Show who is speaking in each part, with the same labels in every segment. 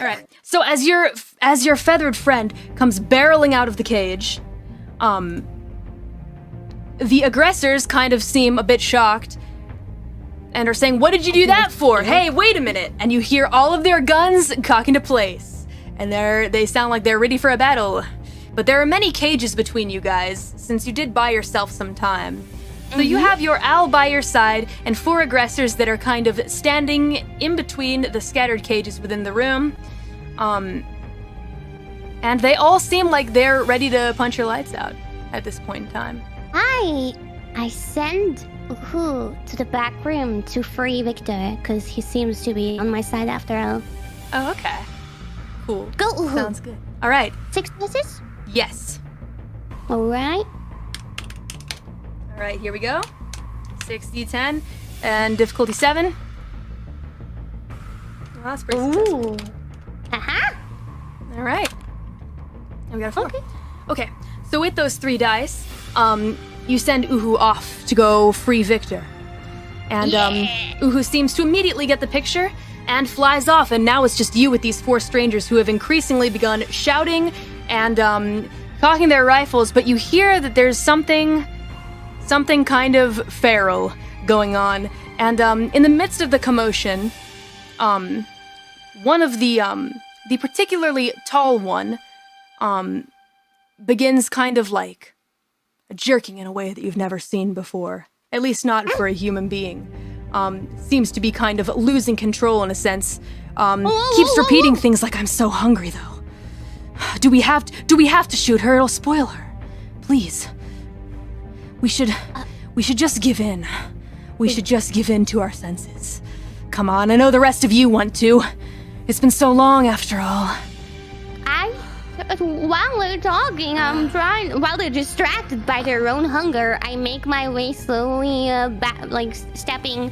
Speaker 1: All right. So as your feathered friend comes barreling out of the cage, the aggressors kind of seem a bit shocked and are saying, "What did you do that for? Hey, wait a minute!" And you hear all of their guns cock into place, and they sound like they're ready for a battle. But there are many cages between you guys, since you did buy yourself some time. So you have your owl by your side and 4 aggressors that are kind of standing in between the scattered cages within the room. And they all seem like they're ready to punch your lights out at this point in time.
Speaker 2: I send Uhu to the back room to free Victor, because he seems to be on my side after all.
Speaker 1: Oh, okay. Cool.
Speaker 2: Go, Uhu.
Speaker 1: Sounds good. All right.
Speaker 2: Successes?
Speaker 1: Yes.
Speaker 2: All right.
Speaker 1: All right, here we go. 6d10 and difficulty 7. Well, that's pretty successful.
Speaker 2: Aha.
Speaker 1: All right. And we got a 4. Okay. So with those 3 dice, you send Uhu off to go free Victor. And Uhu seems to immediately get the picture and flies off, and now it's just you with these 4 strangers who have increasingly begun shouting and cocking their rifles, but you hear that there's something kind of feral going on. And in the midst of the commotion, one of the particularly tall one begins kind of like jerking in a way that you've never seen before. At least not for a human being. Seems to be kind of losing control in a sense. Keeps repeating things like, "I'm so hungry though. Do we have to shoot her? It'll spoil her. Please. We should just give in. We should just give in to our senses. Come on, I know the rest of you want to. It's been so long after all."
Speaker 2: While we're talking, while they're distracted by their own hunger, I make my way slowly, stepping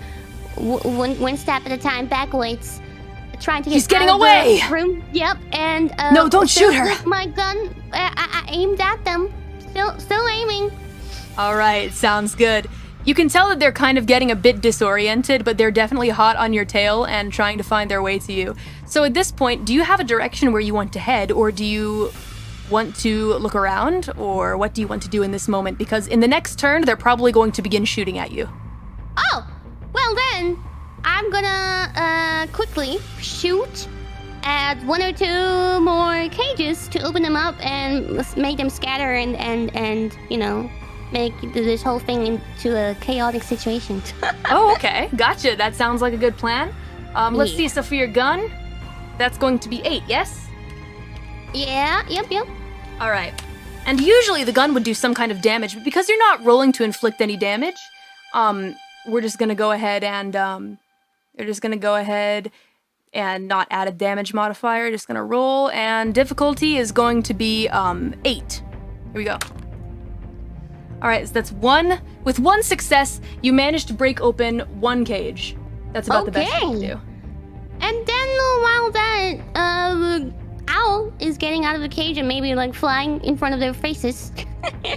Speaker 2: one step at a time backwards, trying to get
Speaker 1: She's getting
Speaker 2: out of
Speaker 1: away!
Speaker 2: the room. Yep, and
Speaker 1: No, don't shoot her!
Speaker 2: With my gun, I aimed at them. Still aiming.
Speaker 1: All right, sounds good. You can tell that they're kind of getting a bit disoriented, but they're definitely hot on your tail and trying to find their way to you. So at this point, do you have a direction where you want to head, or do you want to look around, or what do you want to do in this moment? Because in the next turn, they're probably going to begin shooting at you.
Speaker 2: Oh, well then, I'm gonna quickly shoot at 1 or 2 more cages to open them up and make them scatter and you know, make this whole thing into a chaotic situation.
Speaker 1: Oh, okay. Gotcha. That sounds like a good plan. Let's see. So for your gun, that's going to be 8, yes?
Speaker 2: Yeah, yep.
Speaker 1: All right. And usually the gun would do some kind of damage, but because you're not rolling to inflict any damage, we're just going to go ahead and not add a damage modifier. Just going to roll, and difficulty is going to be 8. Here we go. All right, so that's 1. With 1 success, you managed to break open 1 cage. That's about the best you can do. And
Speaker 2: then while that owl is getting out of the cage and maybe like flying in front of their faces.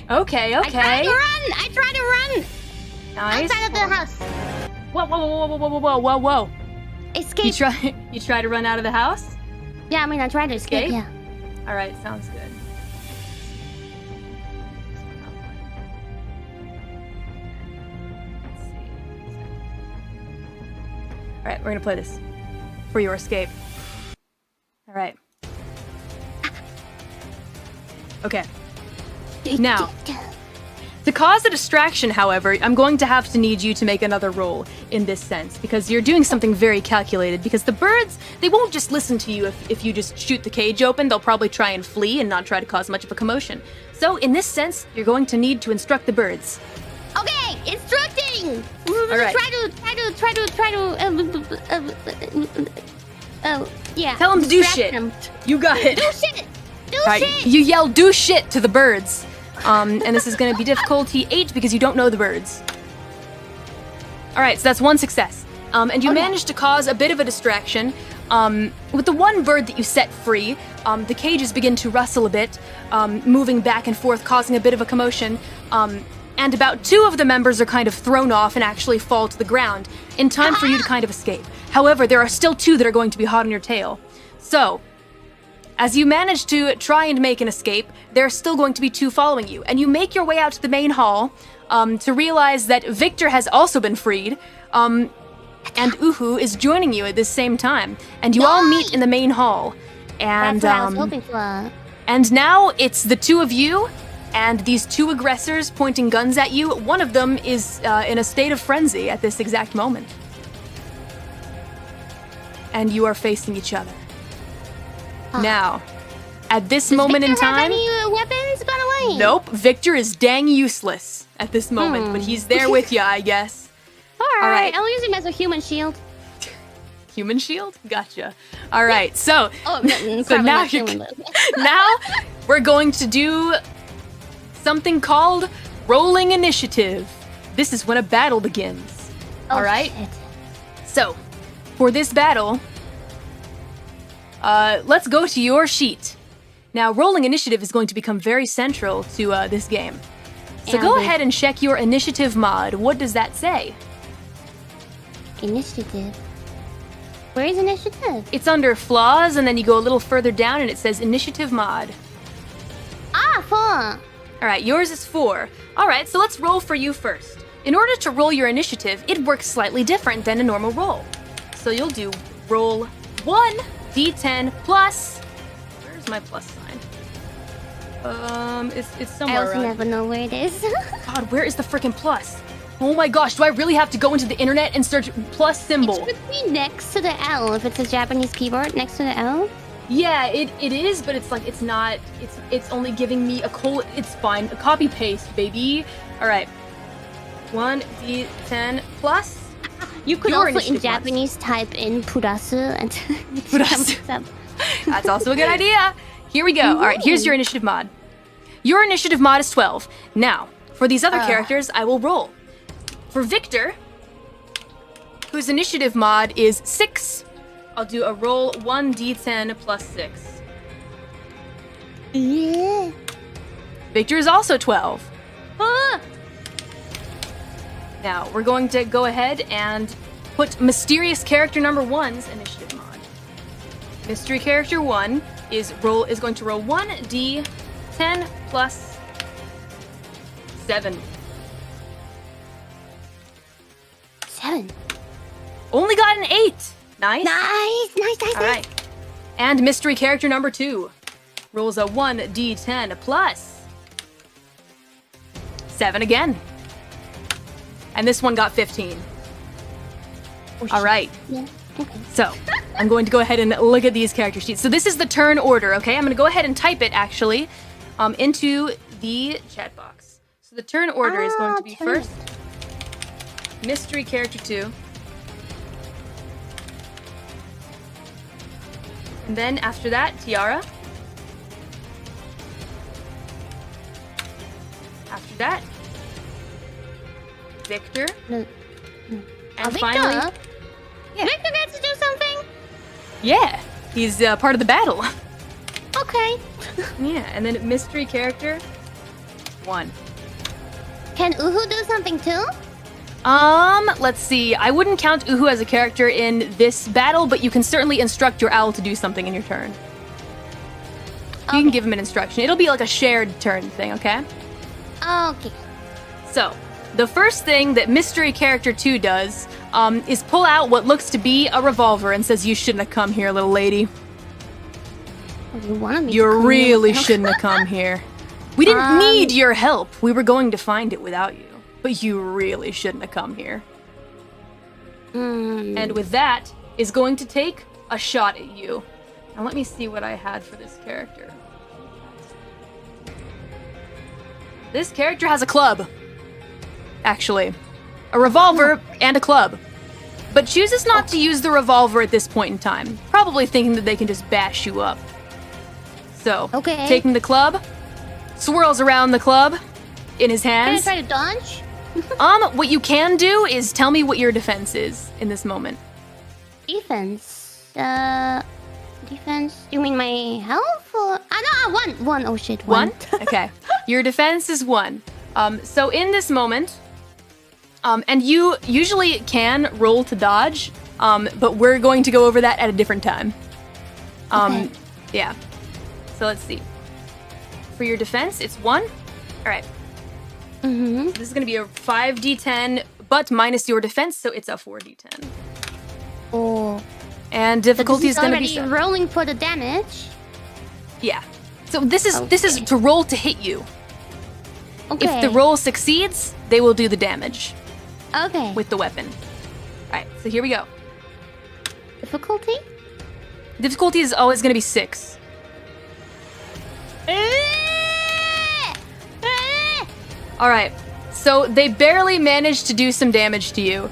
Speaker 1: Okay.
Speaker 2: I try to run.
Speaker 1: Nice.
Speaker 2: Outside of the house.
Speaker 1: Whoa.
Speaker 2: Escape.
Speaker 1: You try to run out of the house?
Speaker 2: Yeah, I mean, I tried to escape, yeah.
Speaker 1: All right, sounds good. All right, we're gonna play this for your escape. All right. Okay. Now, to cause a distraction, however, I'm going to have to need you to make another roll in this sense, because you're doing something very calculated, because the birds, they won't just listen to you if you just shoot the cage open. They'll probably try and flee and not try to cause much of a commotion. So, in this sense, you're going to need to instruct the birds.
Speaker 2: Okay, instructing!
Speaker 1: All right.
Speaker 2: Yeah.
Speaker 1: Tell them to do shit. You got it.
Speaker 2: Do shit! Shit!
Speaker 1: You yell, "Do shit" to the birds. And this is going to be difficulty 8 because you don't know the birds. All right, so that's 1 success. And you managed to cause a bit of a distraction. With the 1 bird that you set free, the cages begin to rustle a bit, moving back and forth, causing a bit of a commotion. and about 2 of the members are kind of thrown off and actually fall to the ground in time for you to kind of escape. However, there are still 2 that are going to be hot on your tail. So, as you manage to try and make an escape, there are still going to be 2 following you, and you make your way out to the main hall to realize that Victor has also been freed, and Uhu is joining you at this same time, and you all meet in the main hall. And
Speaker 2: That's what I was hoping for.
Speaker 1: And now it's the 2 of you and these 2 aggressors pointing guns at you. One of them is in a state of frenzy at this exact moment. And you are facing each other. Now, at this moment in
Speaker 2: Victor have
Speaker 1: time...
Speaker 2: any weapons, by the way?
Speaker 1: Nope, Victor is dang useless at this moment, but he's there with you, I guess.
Speaker 2: All
Speaker 1: right.
Speaker 2: I'll use him as a human shield.
Speaker 1: Human shield? Gotcha. All right, so...
Speaker 2: Oh,
Speaker 1: So now,
Speaker 2: not human, but...
Speaker 1: now we're going to do something called rolling initiative. This is when a battle begins. All right?
Speaker 2: Shit.
Speaker 1: So, for this battle, let's go to your sheet. Now, rolling initiative is going to become very central to this game. So
Speaker 2: Yeah,
Speaker 1: go
Speaker 2: but-
Speaker 1: ahead and check your initiative mod. What does that say?
Speaker 2: Initiative. Where is initiative?
Speaker 1: It's under flaws, and then you go a little further down, and it says initiative mod.
Speaker 2: Ah, 4.
Speaker 1: All right, yours is 4. All right, so let's roll for you first. In order to roll your initiative, it works slightly different than a normal roll. So you'll do roll 1 d10 plus... Where's my plus sign? It's
Speaker 2: I
Speaker 1: somewhere
Speaker 2: also
Speaker 1: around.
Speaker 2: never know where it is.
Speaker 1: God, where is the freaking plus? Oh my gosh, do I really have to go into the internet and search plus symbol?
Speaker 2: It should be next to the L if it's a Japanese keyboard. Next to the L.
Speaker 1: Yeah, it is, but it's like, it's not, it's only giving me a it's fine. A copy paste, baby. All right. 1d10 plus.
Speaker 2: You could
Speaker 1: Your
Speaker 2: also in
Speaker 1: initiative mods.
Speaker 2: Japanese type in purasu and it
Speaker 1: Purasu.
Speaker 2: comes up.
Speaker 1: That's also a good idea. Here we go. All right, here's your initiative mod. Your initiative mod is 12. Now, for these other characters, I will roll. For Victor, whose initiative mod is 6, I'll do a roll 1d10 plus 6.
Speaker 2: Yeah.
Speaker 1: Victor is also 12.
Speaker 2: Ah!
Speaker 1: Now, we're going to go ahead and put mysterious character number 1's initiative mod. Mystery character 1 is going to roll 1d10 plus 7.
Speaker 2: 7.
Speaker 1: Only got an 8. Nice.
Speaker 2: Nice.
Speaker 1: All right. And mystery character number 2 rolls a 1d10 plus 7 again. And this one got 15. All right.
Speaker 2: Yeah. Okay.
Speaker 1: So, I'm going to go ahead and look at these character sheets. So this is the turn order, okay? I'm going to go ahead and type it, actually, into the chat box. So the turn order is going to be
Speaker 2: turn.
Speaker 1: first, mystery character 2. And then after that, Tiara. After that, Victor.
Speaker 2: No.
Speaker 1: And
Speaker 2: Victor?
Speaker 1: finally, yeah.
Speaker 2: Victor gets to do something?
Speaker 1: Yeah, he's part of the battle.
Speaker 2: Okay.
Speaker 1: Yeah, and then mystery character 1.
Speaker 2: Can Uhu do something too?
Speaker 1: Let's see. I wouldn't count Uhu as a character in this battle, but you can certainly instruct your owl to do something in your turn. You can give him an instruction. It'll be like a shared turn thing, okay?
Speaker 2: Okay.
Speaker 1: So, the first thing that mystery character 2 does is pull out what looks to be a revolver and says, "You shouldn't have come here, little lady.
Speaker 2: Well, you wanted me
Speaker 1: You
Speaker 2: to come
Speaker 1: really
Speaker 2: here.
Speaker 1: shouldn't have come here. We didn't need your help. We were going to find it without you. But you really shouldn't have come here." And with that, is going to take a shot at you. Now let me see what I had for this character. This character has a club. Actually. A revolver and a club. But chooses not to use the revolver at this point in time. Probably thinking that they can just bash you up. So,
Speaker 2: Okay.
Speaker 1: taking the club, swirls around the club in his
Speaker 2: Can I
Speaker 1: hands.
Speaker 2: try to dodge?
Speaker 1: What you can do is tell me what your defense is in this moment.
Speaker 2: Defense. Defense. You mean my health? Or... Ah, no, 1. 1. Oh shit.
Speaker 1: 1? Okay. Your defense is 1. So in this moment, and you usually can roll to dodge, but we're going to go over that at a different time.
Speaker 2: Okay.
Speaker 1: Yeah. So let's see. For your defense, it's 1. All right.
Speaker 2: Mm-hmm.
Speaker 1: This is going to be a 5d10, but minus your defense, so it's a 4d10.
Speaker 2: Oh.
Speaker 1: And difficulty is going to be
Speaker 2: already rolling for the damage.
Speaker 1: Yeah. So this is to roll to hit you.
Speaker 2: Okay.
Speaker 1: If the roll succeeds, they will do the damage
Speaker 2: Okay.
Speaker 1: with the weapon. All right. So here we go.
Speaker 2: Difficulty?
Speaker 1: Difficulty is always going to be 6. All right. So they barely managed to do some damage to you.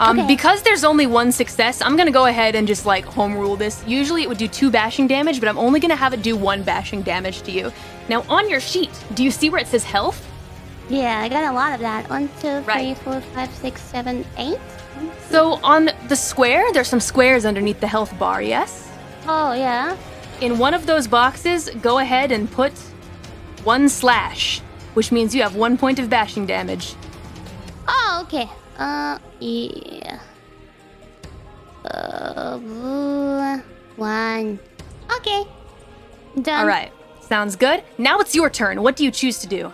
Speaker 2: Okay.
Speaker 1: Because there's only 1 success, I'm going to go ahead and just like home rule this. Usually it would do 2 bashing damage, but I'm only going to have it do 1 bashing damage to you. Now on your sheet, do you see where it says health?
Speaker 2: Yeah, I got a lot of that. 1, 2, 3,
Speaker 1: Right.
Speaker 2: 4, 5, 6, 7, 8.
Speaker 1: So on the square, there's some squares underneath the health bar, yes?
Speaker 2: Oh, yeah.
Speaker 1: In one of those boxes, go ahead and put 1 slash, which means you have 1 point of bashing damage.
Speaker 2: Oh, okay. Yeah. 1. Okay. Done.
Speaker 1: All right. Sounds good. Now it's your turn. What do you choose to do?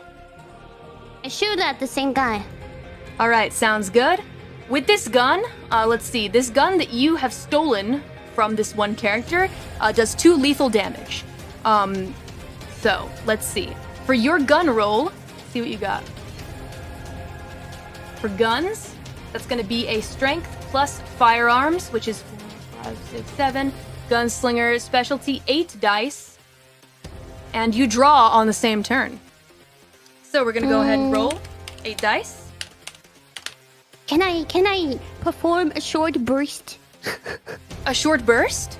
Speaker 2: I shoot at the same guy.
Speaker 1: All right. Sounds good. With this gun, let's see. This gun that you have stolen from this one character does 2 lethal damage. So let's see. For your gun roll, see what you got. For guns, that's going to be a strength plus firearms, which is 4, 5, 6, 7. Gunslinger specialty, 8 dice. And you draw on the same turn. So we're going to go ahead and roll 8 dice.
Speaker 2: Can I perform a short burst?
Speaker 1: A short burst?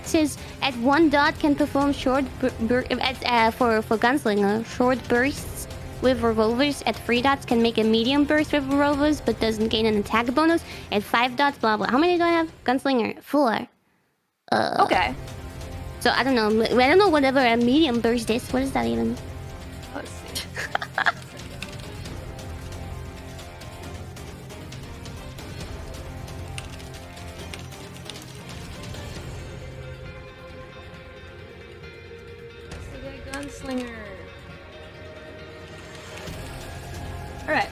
Speaker 2: It says at 1 dot can perform short for gunslinger. Short bursts with revolvers at 3 dots can make a medium burst with revolvers, but doesn't gain an attack bonus. At 5 dots, blah blah. How many do I have? Gunslinger 4.
Speaker 1: Okay.
Speaker 2: So I don't know. I don't know whatever a medium burst is. What is that even?
Speaker 1: Let's see. Gunslinger. Alright.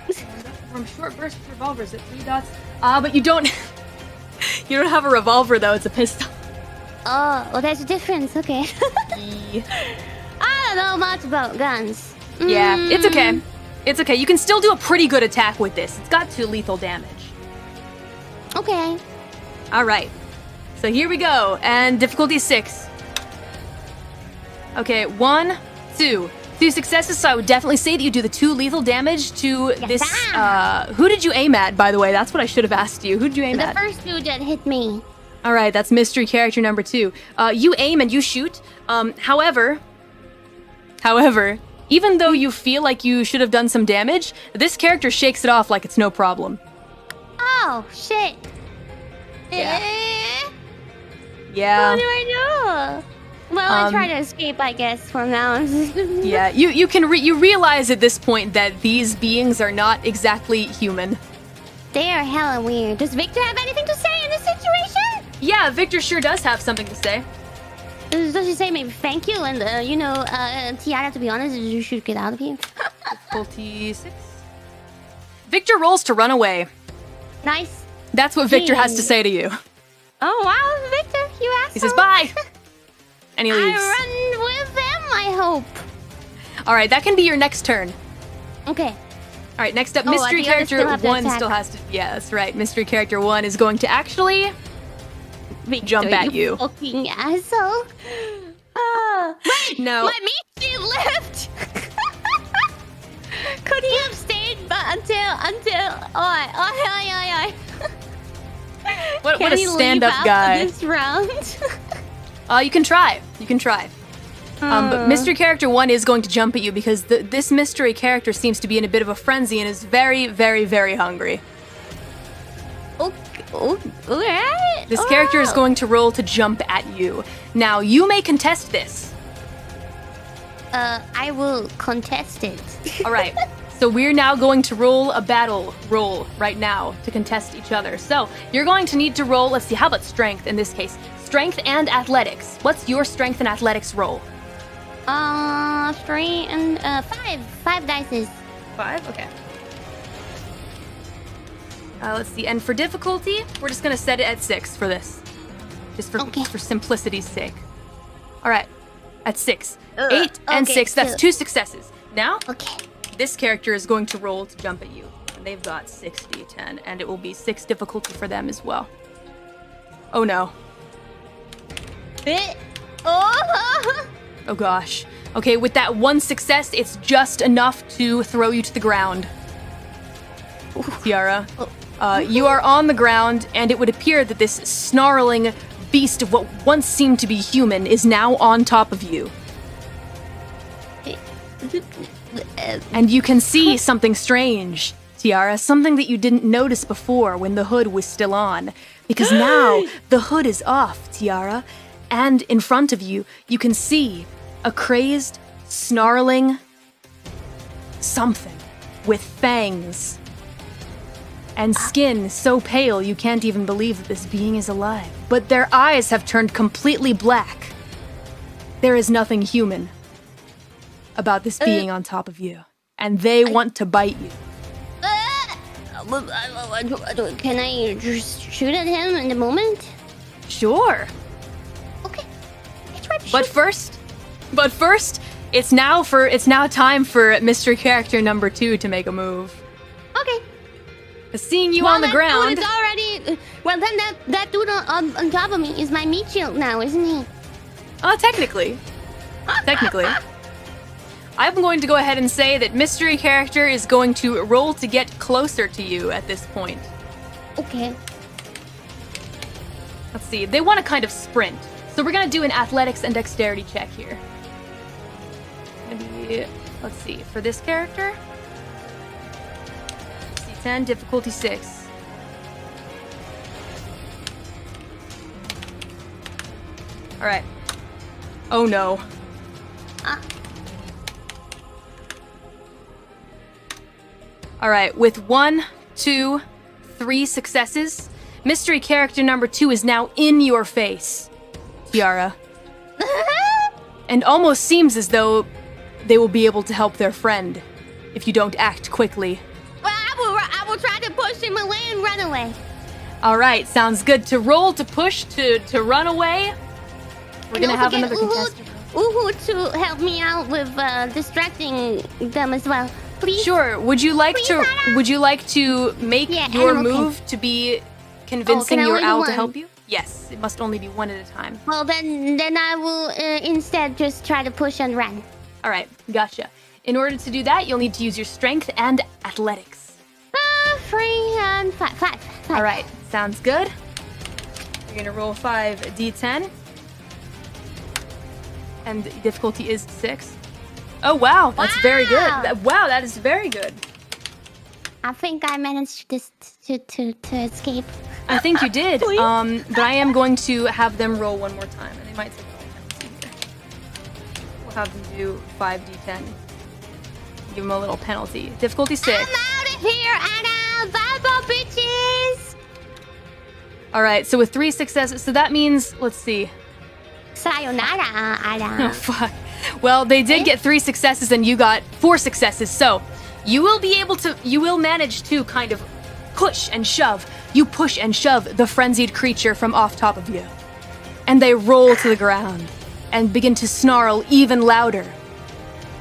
Speaker 1: From short burst revolvers at 3 dots. But you don't you don't have a revolver though, it's a pistol.
Speaker 2: Oh, well, there's a difference. Okay. I don't know much about guns.
Speaker 1: Yeah, it's okay. It's okay. You can still do a pretty good attack with this. It's got 2 lethal damage.
Speaker 2: Okay.
Speaker 1: Alright. So here we go. And difficulty 6. Okay, 1, 2. 2 successes, so I would definitely say that you do the 2 lethal damage to this. Who did you aim at, by the way? That's what I should have asked you. Who did you aim at?
Speaker 2: The first dude that hit me.
Speaker 1: Alright, that's mystery character number 2. You aim and you shoot. However, even though you feel like you should have done some damage, this character shakes it off like it's no problem.
Speaker 2: Oh, shit.
Speaker 1: Yeah.
Speaker 2: What
Speaker 1: Yeah.
Speaker 2: do I do? Well, I try to escape, I guess, from now on.
Speaker 1: Yeah, you realize at this point that these beings are not exactly human.
Speaker 2: They are hella weird. Does Victor have anything to say in this situation?
Speaker 1: Yeah, Victor sure does have something to say.
Speaker 2: Does he say maybe thank you and, Tiara, to be honest, you should get out of here?
Speaker 1: Difficulty 6. Victor rolls to run away.
Speaker 2: Nice.
Speaker 1: That's what Victor has to say to you.
Speaker 2: Oh, wow, Victor, you asshole.
Speaker 1: He says bye. And he leaves.
Speaker 2: I run with them, I hope.
Speaker 1: Alright, that can be your next turn.
Speaker 2: Okay.
Speaker 1: Alright, next up,
Speaker 2: Oh,
Speaker 1: mystery
Speaker 2: the others
Speaker 1: character
Speaker 2: still have to
Speaker 1: 1
Speaker 2: attack.
Speaker 1: still has to. Yeah, that's right. Mystery character 1 is going to actually
Speaker 2: Victor,
Speaker 1: jump at you.
Speaker 2: Fucking asshole.
Speaker 1: No.
Speaker 2: My meat sheet left. Could he have stayed until
Speaker 1: What
Speaker 2: Can
Speaker 1: a
Speaker 2: he leave
Speaker 1: stand-up
Speaker 2: after
Speaker 1: guy.
Speaker 2: this round?
Speaker 1: You can try. You can try. But mystery character 1 is going to jump at you because this mystery character seems to be in a bit of a frenzy and is very, very, very hungry.
Speaker 2: Alright.
Speaker 1: This character is going to roll to jump at you. Now, you may contest this.
Speaker 2: I will contest it.
Speaker 1: All right. So we're now going to roll a battle roll right now to contest each other. So you're going to need to roll, let's see, how about strength in this case? Strength and athletics. What's your strength and athletics roll?
Speaker 2: 3 and 5. 5 dices.
Speaker 1: 5? Okay. Let's see, and for difficulty, we're just gonna set it at 6 for this. Just for simplicity's sake. All right, at 6. 8 and 6, that's 2 successes. Now, this character is going to roll to jump at you. And they've got 6d10, and it will be 6 difficulty for them as well. Oh no. Oh gosh. Okay, with that 1 success, it's just enough to throw you to the ground. Tiara, you are on the ground, and it would appear that this snarling beast of what once seemed to be human is now on top of you. And you can see something strange, Tiara, something that you didn't notice before when the hood was still on. Because now the hood is off, Tiara, and in front of you, you can see a crazed, snarling something with fangs and skin so pale you can't even believe that this being is alive. But their eyes have turned completely black. There is nothing human about this being on top of you, and they want to bite you.
Speaker 2: Can I just shoot at him in the moment?
Speaker 1: Sure.
Speaker 2: Okay. I try to shoot.
Speaker 1: But first, it's now time for mystery character number 2 to make a move.
Speaker 2: Okay.
Speaker 1: Seeing you on the ground.
Speaker 2: Dude is already. Well, then that dude on top of me is my meat shield now, isn't he?
Speaker 1: Technically. I'm going to go ahead and say that mystery character is going to roll to get closer to you at this point.
Speaker 2: Okay.
Speaker 1: Let's see. They want to kind of sprint. So we're going to do an athletics and dexterity check here. Maybe, let's see. For this character, C10, difficulty 6. All right. Oh no. All right, with 1, 2, 3 successes, mystery character number 2 is now in your face, Tiara. And almost seems as though they will be able to help their friend if you don't act quickly.
Speaker 2: Well, I will try to push him away and run away.
Speaker 1: All right, sounds good. To roll, to push, to run away. We're gonna have another contestant.
Speaker 2: Uhu to help me out with distracting them as well. Please?
Speaker 1: Sure. Would you like to make your move to be convincing your owl to help you? Yes, it must only be 1 at a time.
Speaker 2: Well, then I will instead just try to push and run.
Speaker 1: All right, gotcha. In order to do that, you'll need to use your strength and athletics.
Speaker 2: 3 and 5.
Speaker 1: All right, sounds good. You're gonna roll 5d10, and the difficulty is 6. Oh wow, that's very good. Wow, that is very good.
Speaker 2: I think I managed to escape.
Speaker 1: I think you did. But I am going to have them roll one more time, and they might take a little penalty here. We'll have them do 5d10. Give them a little penalty. Difficulty 6.
Speaker 2: I'm out of here, Anna. Bye, bitches.
Speaker 1: All right, so with 3 successes, so that means, let's see.
Speaker 2: Sayonara, Anna.
Speaker 1: Oh fuck. Well, they did get 3 successes, and you got 4 successes. So you will manage to kind of push and shove. You push and shove the frenzied creature from off top of you. And they roll to the ground and begin to snarl even louder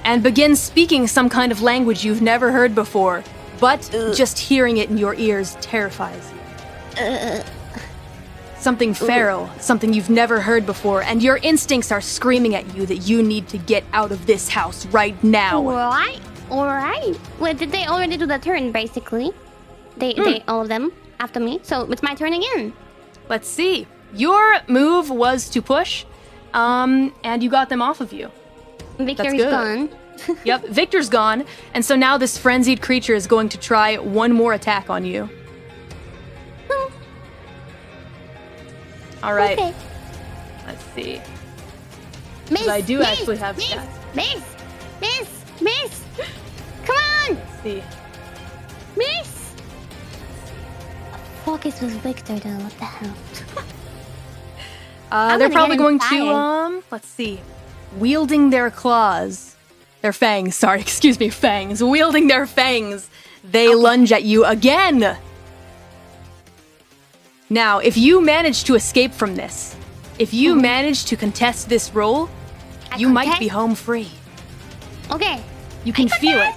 Speaker 1: and begin speaking some kind of language you've never heard before, but just hearing it in your ears terrifies you. Something feral, something you've never heard before, and your instincts are screaming at you that you need to get out of this house right now.
Speaker 2: All right. Well, did they already do the turn, basically? They all of them after me, so it's my turn again.
Speaker 1: Let's see. Your move was to push, and you got them off of you.
Speaker 2: Victor's gone.
Speaker 1: Yep, Victor's gone, and so now this frenzied creature is going to try one more attack on you. All right.
Speaker 2: Okay.
Speaker 1: Let's see.
Speaker 2: Miss,
Speaker 1: I do actually have
Speaker 2: Miss,
Speaker 1: stats.
Speaker 2: Miss. Come on.
Speaker 1: see.
Speaker 2: Miss! Focus was Victor though, what the hell?
Speaker 1: They're
Speaker 2: gonna
Speaker 1: probably
Speaker 2: get
Speaker 1: going
Speaker 2: inspired.
Speaker 1: to, let's see. Wielding their claws. Their fangs, sorry, excuse me, fangs. Wielding their fangs. They lunge at you again. Now, if you manage to escape from this, if you manage to contest this roll, you might be home free.
Speaker 2: Okay.
Speaker 1: You can feel it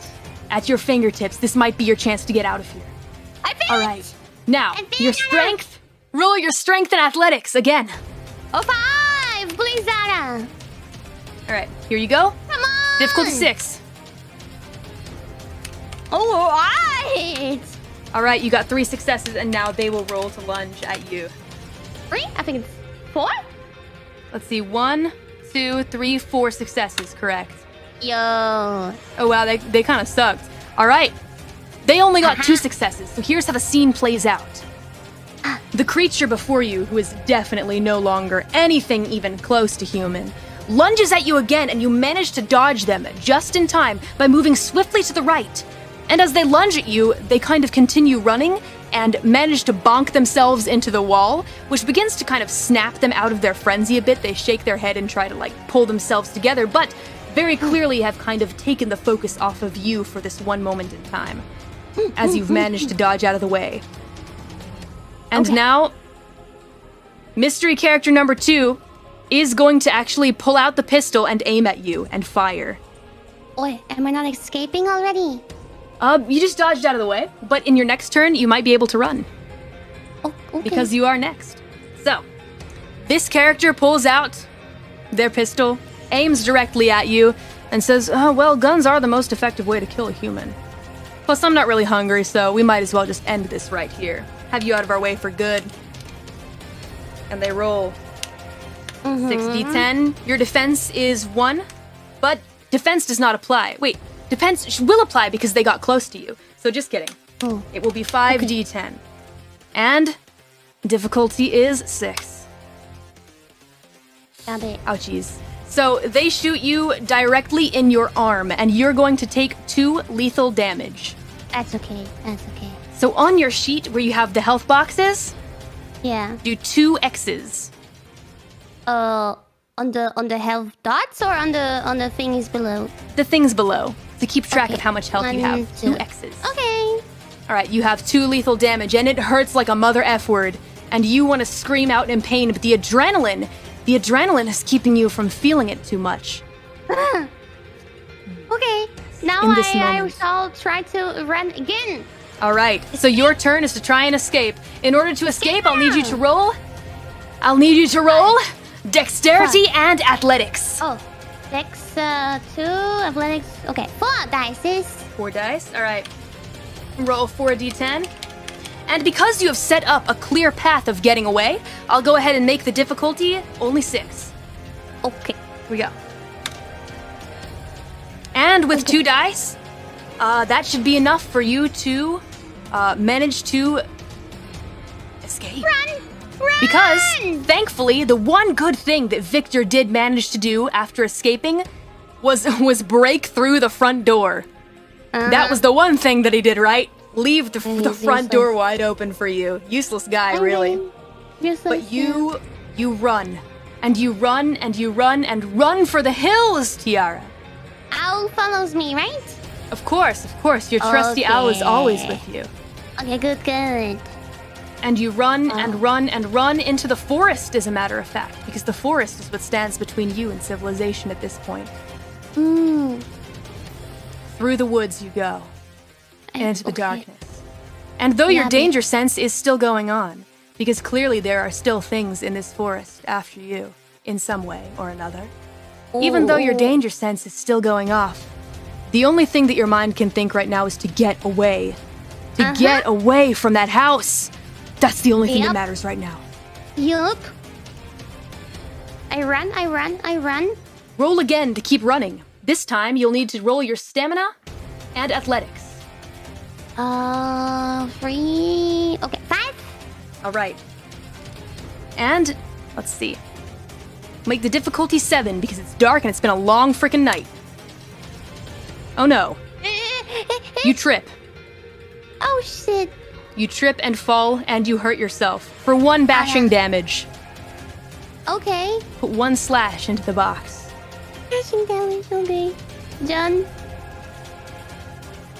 Speaker 1: at your fingertips. This might be your chance to get out of here.
Speaker 2: I feel
Speaker 1: All
Speaker 2: it!
Speaker 1: right. Now,
Speaker 2: I feel
Speaker 1: your
Speaker 2: it!
Speaker 1: strength. Roll your strength and athletics again.
Speaker 2: Oh, 5! Please, Zara!
Speaker 1: All right, here you go.
Speaker 2: Come on!
Speaker 1: Difficulty 6.
Speaker 2: All right!
Speaker 1: All right, you got 3 successes, and now they will roll to lunge at you.
Speaker 2: 3? I think it's 4?
Speaker 1: Let's see, 1, 2, 3, 4 successes, correct.
Speaker 2: Yo.
Speaker 1: Oh wow, they kind of sucked. All right, they only got 2 successes, so here's how the scene plays out. The creature before you, who is definitely no longer anything even close to human, lunges at you again, and you manage to dodge them just in time by moving swiftly to the right. And as they lunge at you, they kind of continue running and manage to bonk themselves into the wall, which begins to kind of snap them out of their frenzy a bit. They shake their head and try to pull themselves together, but very clearly have kind of taken the focus off of you for this one moment in time, as you've managed to dodge out of the way. And now, mystery character number 2 is going to actually pull out the pistol and aim at you and fire.
Speaker 2: Wait, am I not escaping already?
Speaker 1: You just dodged out of the way, but in your next turn, you might be able to run,
Speaker 2: Oh, okay.
Speaker 1: because you are next. So, this character pulls out their pistol, aims directly at you, and says, oh, well, guns are the most effective way to kill a human. Plus, I'm not really hungry, so we might as well just end this right here. Have you out of our way for good. And they roll 6d10. Your defense is 1, but defense does not apply. Wait, defense will apply because they got close to you. So just kidding.
Speaker 2: Oh.
Speaker 1: It will be 5d10. And difficulty is 6.
Speaker 2: Got it.
Speaker 1: Ouchies. So they shoot you directly in your arm, and you're going to take 2 lethal damage.
Speaker 2: That's okay. That's okay.
Speaker 1: So on your sheet where you have the health boxes,
Speaker 2: Yeah.
Speaker 1: do 2 X's.
Speaker 2: On the health dots or on the thingies below?
Speaker 1: The things below, to keep track of
Speaker 2: Okay.
Speaker 1: how much health you have.
Speaker 2: 1,
Speaker 1: 2 X's.
Speaker 2: Okay.
Speaker 1: All right, you have 2 lethal damage, and it hurts like a mother F word. And you want to scream out in pain, but the adrenaline is keeping you from feeling it too much.
Speaker 2: Okay. Now
Speaker 1: In this
Speaker 2: I
Speaker 1: moment.
Speaker 2: shall try to run again.
Speaker 1: All right, so your turn is to try and escape. In order to escape, I'll need you to roll. Dexterity and athletics.
Speaker 2: Oh, Dex 2, athletics. Okay, 4 dice.
Speaker 1: 4 dice. All right. Roll 4d10. And because you have set up a clear path of getting away, I'll go ahead and make the difficulty only 6.
Speaker 2: Okay.
Speaker 1: Here we go. And with 2 dice, that should be enough for you to manage to escape.
Speaker 2: Run!
Speaker 1: Because, thankfully, the one good thing that Victor did manage to do after escaping was break through the front door. That was the one thing that he did right. Leave the front door wide open for you. Useless guy, really. But you run. And you run, and you run, and run for the hills, Tiara.
Speaker 2: Owl follows me, right?
Speaker 1: Of course. Your trusty owl is always with you.
Speaker 2: Okay, good.
Speaker 1: And you run and run and run into the forest, as a matter of fact, because the forest is what stands between you and civilization at this point. Through the woods you go, into the darkness. And though your danger sense is still going on, because clearly there are still things in this forest after you, in some way or another, even though your danger sense is still going off, the only thing that your mind can think right now is to get away. To get away from that house. That's the only thing that matters right now.
Speaker 2: Yup. I run.
Speaker 1: Roll again to keep running. This time, you'll need to roll your stamina and athletics.
Speaker 2: 3. Okay, 5.
Speaker 1: All right. And, let's see. Make the difficulty 7 because it's dark and it's been a long freaking night. Oh no. You trip.
Speaker 2: Oh shit.
Speaker 1: You trip and fall, and you hurt yourself. For 1 bashing damage.
Speaker 2: Okay.
Speaker 1: Put 1 slash into the box.
Speaker 2: Bashing damage, okay. Done.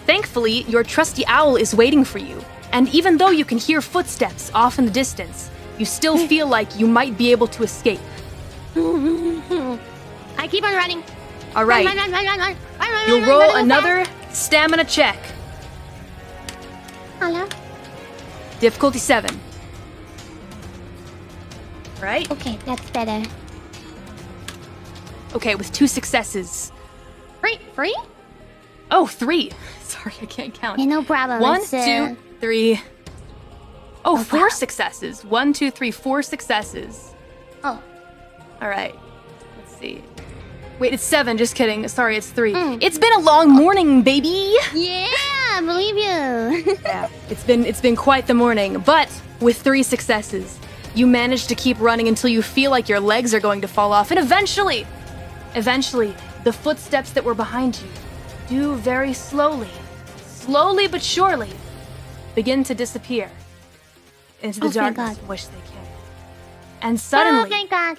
Speaker 1: Thankfully, your trusty owl is waiting for you. And even though you can hear footsteps off in the distance, you still feel like you might be able to escape.
Speaker 2: I keep on running.
Speaker 1: All right.
Speaker 2: Run.
Speaker 1: You'll roll another stamina check.
Speaker 2: Hello?
Speaker 1: Difficulty 7. Right?
Speaker 2: Okay, that's better.
Speaker 1: Okay, with 2 successes.
Speaker 2: Free?
Speaker 1: Oh, 3. Sorry, I can't count.
Speaker 2: Yeah, no problem.
Speaker 1: 1,
Speaker 2: It's,
Speaker 1: 2, 3. Oh, 4
Speaker 2: wow.
Speaker 1: successes. 1, 2, 3, 4 successes.
Speaker 2: Oh.
Speaker 1: All right. Let's see. Wait, it's 7. Just kidding. Sorry, it's 3. It's been a long morning, baby.
Speaker 2: Yeah, I believe you.
Speaker 1: Yeah, it's been quite the morning. But with 3 successes, you managed to keep running until you feel like your legs are going to fall off, and eventually, the footsteps that were behind you do very slowly but surely, begin to disappear into the
Speaker 2: Oh, thank
Speaker 1: darkness
Speaker 2: God.
Speaker 1: in which they came. And
Speaker 2: Oh,
Speaker 1: suddenly,
Speaker 2: thank God.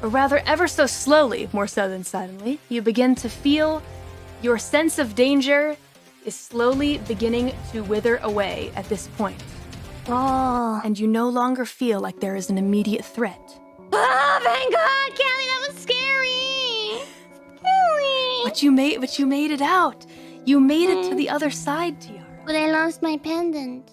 Speaker 1: or rather ever so slowly, more so than suddenly, you begin to feel your sense of danger is slowly beginning to wither away at this point.
Speaker 2: Oh.
Speaker 1: And you no longer feel like there is an immediate threat.
Speaker 2: Oh, thank God, Kelly, that was scary. Scary.
Speaker 1: But you made it out. You made it to the other side, Tiara.
Speaker 2: But I lost my pendant.